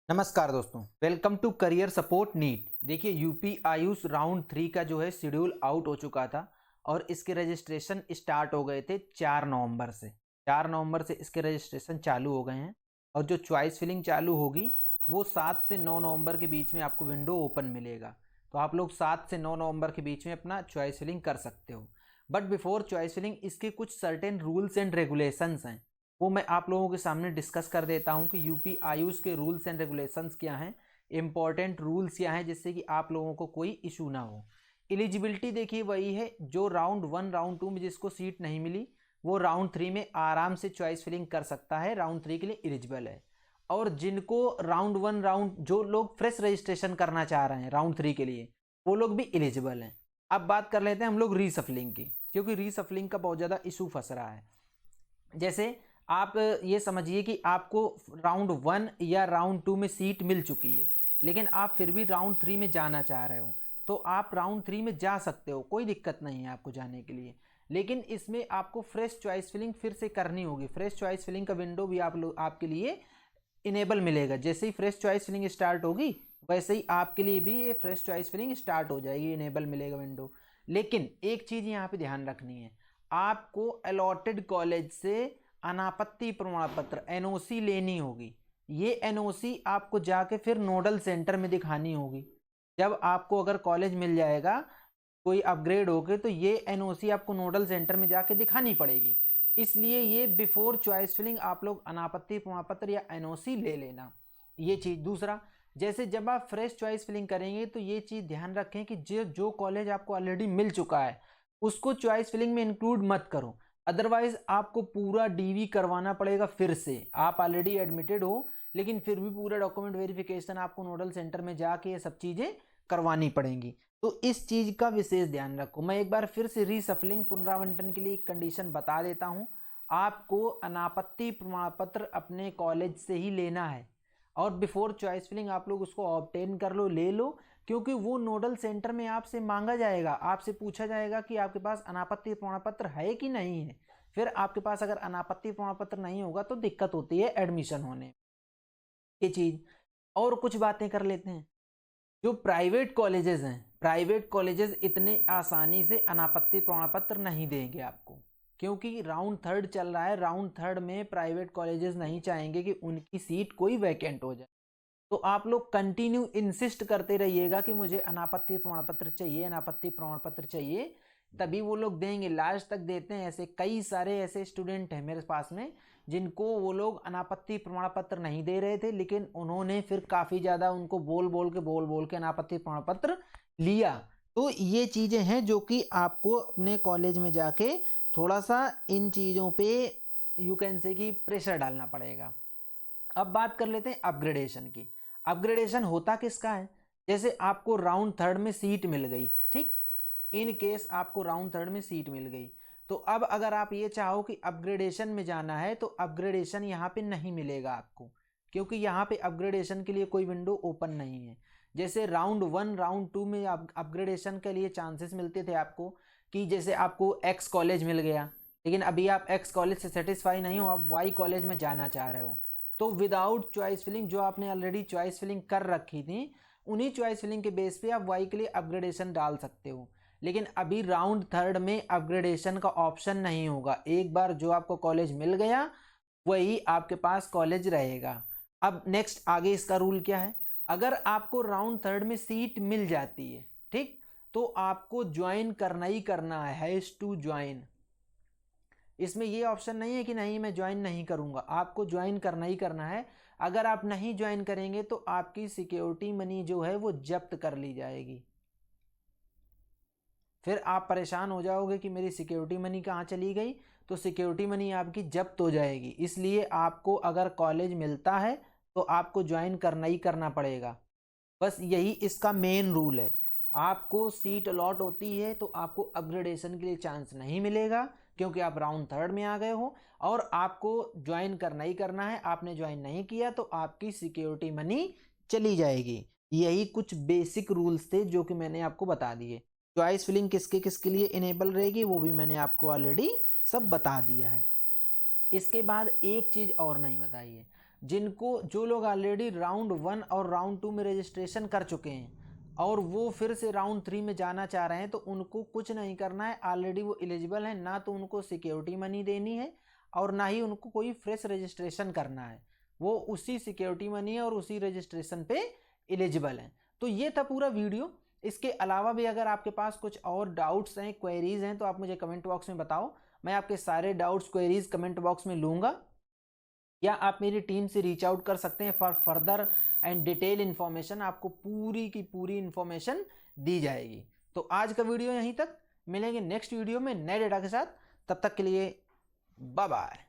नमस्कार दोस्तों, welcome to career support NEET. देखिए यूपी आयुष राउंड 3 का जो है शेड्यूल आउट हो चुका था और इसके रजिस्ट्रेशन स्टार्ट हो गए थे 4 नवंबर से। 4 नवंबर से इसके रजिस्ट्रेशन चालू हो गए हैं और जो चॉइस फिलिंग चालू होगी वो 7 से 9 नवंबर के बीच में आपको विंडो ओपन मिलेगा। तो आप लोग 7 से 9 नवंबर के बीच में अपना चॉइस फिलिंग कर सकते हो। बट बिफोर चॉइस फिलिंग इसके कुछ सर्टेन रूल्स एंड रेगुलेशंस हैं, वो मैं आप लोगों के सामने डिस्कस कर देता हूं कि यूपी आयुष के रूल्स एंड रेगुलेशंस क्या हैं, इंपॉर्टेंट रूल्स क्या हैं, जिससे कि आप लोगों को कोई इशू ना हो। एलिजिबिलिटी देखिए वही है जो राउंड 1 राउंड 2 में जिसको सीट नहीं मिली वो राउंड 3 में आराम से चॉइस फिलिंग कर सकता है, राउंड 3 के लिए एलिजिबल है। और जिनको राउंड 1 राउंड जो लोग फ्रेश रजिस्ट्रेशन करना चाह रहे हैं राउंड 3 के लिए वो लोग भी एलिजिबल हैं। अब बात कर लेते हैं हम लोग रीसफलिंग की, क्योंकि रीसफलिंग का बहुत ज़्यादा इशू फंस रहा है। जैसे आप ये समझिए कि आपको राउंड 1 या राउंड 2 में सीट मिल चुकी है, लेकिन आप फिर भी राउंड 3 में जाना चाह रहे हो, तो आप राउंड 3 में जा सकते हो, कोई दिक्कत नहीं है आपको जाने के लिए। लेकिन इसमें आपको फ्रेश चॉइस फिलिंग फिर से करनी होगी। फ्रेश चॉइस फिलिंग का विंडो भी आपके लिए इनेबल मिलेगा। जैसे ही फ्रेश चॉइस फिलिंग स्टार्ट होगी वैसे ही आपके लिए भी ये फ्रेश चॉइस फिलिंग स्टार्ट हो जाएगी, इनेबल मिलेगा विंडो। लेकिन एक चीज़ यहाँ पे ध्यान रखनी है, आपको अलॉटेड कॉलेज से अनापत्ति प्रमाण पत्र एनओसी लेनी होगी। ये एनओसी आपको जाके फिर नोडल सेंटर में दिखानी होगी। जब आपको अगर कॉलेज मिल जाएगा कोई अपग्रेड होके तो ये एनओसी आपको नोडल सेंटर में जाके दिखानी पड़ेगी। इसलिए ये बिफोर चॉइस फिलिंग आप लोग अनापत्ति प्रमाण पत्र या एनओसी ले लेना, ये चीज़। दूसरा, जैसे जब आप फ्रेश चॉइस फिलिंग करेंगे तो ये चीज़ ध्यान रखें कि जो कॉलेज आपको ऑलरेडी मिल चुका है उसको चॉइस फिलिंग में इंक्लूड मत करो, अदरवाइज आपको पूरा डीवी करवाना पड़ेगा फिर से। आप ऑलरेडी एडमिटेड हो लेकिन फिर भी पूरा डॉक्यूमेंट वेरिफिकेशन आपको नोडल सेंटर में जाके ये सब चीज़ें करवानी पड़ेंगी। तो इस चीज़ का विशेष ध्यान रखो। मैं एक बार फिर से रीसफलिंग पुनरावंटन के लिए एक कंडीशन बता देता हूँ। आपको अनापत्ति प्रमाण पत्र अपने कॉलेज से ही लेना है और बिफोर चॉइस फिलिंग आप लोग उसको ऑब्टेन कर लो, ले लो, क्योंकि वो नोडल सेंटर में आपसे मांगा जाएगा, आपसे पूछा जाएगा कि आपके पास अनापत्ति प्रमाण पत्र है कि नहीं है। फिर आपके पास अगर अनापत्ति प्रमाण पत्र नहीं होगा तो दिक्कत होती है एडमिशन होने, ये चीज़। और कुछ बातें कर लेते हैं। जो प्राइवेट कॉलेजेस हैं, प्राइवेट कॉलेजेस इतने आसानी से अनापत्ति प्रमाण पत्र नहीं देंगे आपको, क्योंकि राउंड 3 चल रहा है। राउंड 3 में प्राइवेट कॉलेजेस नहीं चाहेंगे कि उनकी सीट कोई वैकेंट हो जाए। तो आप लोग कंटिन्यू इंसिस्ट करते रहिएगा कि मुझे अनापत्ति प्रमाण पत्र चाहिए, अनापत्ति प्रमाण पत्र चाहिए, तभी वो लोग देंगे। लास्ट तक देते हैं। ऐसे कई सारे ऐसे स्टूडेंट हैं मेरे पास में जिनको वो लोग अनापत्ति प्रमाण पत्र नहीं दे रहे थे, लेकिन उन्होंने फिर काफ़ी ज़्यादा उनको बोल बोल के अनापत्ति प्रमाण पत्र लिया। तो ये चीज़ें हैं जो कि आपको अपने कॉलेज में जाके थोड़ा सा इन चीज़ों पे यू कैन से कि प्रेशर डालना पड़ेगा। अब बात कर लेते हैं अपग्रेडेशन की। अपग्रेडेशन होता किसका है? जैसे आपको राउंड 3 में सीट मिल गई, ठीक, इन केस आपको राउंड 3 में सीट मिल गई, तो अब अगर आप ये चाहो कि अपग्रेडेशन में जाना है तो अपग्रेडेशन यहाँ पे नहीं मिलेगा आपको, क्योंकि यहाँ पे अपग्रेडेशन के लिए कोई विंडो ओपन नहीं है। जैसे राउंड 1 राउंड 2 में अपग्रेडेशन के लिए चांसेस मिलते थे आपको, कि जैसे आपको एक्स कॉलेज मिल गया, लेकिन अभी आप एक्स कॉलेज से सेटिस्फाई नहीं हो, आप वाई कॉलेज में जाना चाह रहे हो, तो विदाउट चॉइस फिलिंग जो आपने ऑलरेडी चॉइस फिलिंग कर रखी थी उन्हीं चॉइस फिलिंग के बेस पे आप वाई के लिए अपग्रेडेशन डाल सकते हो। लेकिन अभी राउंड 3 में अपग्रेडेशन का ऑप्शन नहीं होगा। एक बार जो आपको कॉलेज मिल गया वही आपके पास कॉलेज रहेगा। अब नेक्स्ट आगे इसका रूल क्या है? अगर आपको राउंड 3 में सीट मिल जाती है, ठीक, तो आपको ज्वाइन करना ही करना है टू ज्वाइन। इसमें ये ऑप्शन नहीं है कि नहीं मैं ज्वाइन नहीं करूंगा, आपको ज्वाइन करना ही करना है। अगर आप नहीं ज्वाइन करेंगे तो आपकी सिक्योरिटी मनी जो है वो जब्त कर ली जाएगी। फिर आप परेशान हो जाओगे कि मेरी सिक्योरिटी मनी कहाँ चली गई, तो सिक्योरिटी मनी आपकी जब्त हो जाएगी। इसलिए आपको अगर कॉलेज मिलता है तो आपको ज्वाइन करना ही करना पड़ेगा। बस यही इसका मेन रूल है। आपको सीट अलॉट होती है तो आपको अपग्रेडेशन के लिए चांस नहीं मिलेगा, क्योंकि आप राउंड 3 में आ गए हो और आपको ज्वाइन करना ही करना है। आपने ज्वाइन नहीं किया तो आपकी सिक्योरिटी मनी चली जाएगी। यही कुछ बेसिक रूल्स थे जो कि मैंने आपको बता दिए। चॉइस फिलिंग किसके किसके लिए इनेबल रहेगी वो भी मैंने आपको ऑलरेडी सब बता दिया है। इसके बाद एक चीज़ और नहीं बताई है। जिनको जो लोग ऑलरेडी राउंड 1 और राउंड 2 में रजिस्ट्रेशन कर चुके हैं और वो फिर से राउंड 3 में जाना चाह रहे हैं, तो उनको कुछ नहीं करना है, ऑलरेडी वो एलिजिबल हैं, ना तो उनको सिक्योरिटी मनी देनी है और ना ही उनको कोई फ्रेश रजिस्ट्रेशन करना है। वो उसी सिक्योरिटी मनी और उसी रजिस्ट्रेशन पे एलिजिबल हैं। तो ये था पूरा वीडियो। इसके अलावा भी अगर आपके पास कुछ और डाउट्स हैं, क्वेरीज हैं, तो आप मुझे कमेंट बॉक्स में बताओ। मैं आपके सारे डाउट्स, क्वेरीज कमेंट बॉक्स में लूँगा, या आप मेरी टीम से रीच आउट कर सकते हैं for further and detail information. आपको पूरी की पूरी इन्फॉर्मेशन दी जाएगी। तो आज का वीडियो यहीं तक, मिलेंगे नेक्स्ट वीडियो में नए डेटा के साथ। तब तक के लिए बाय बाय।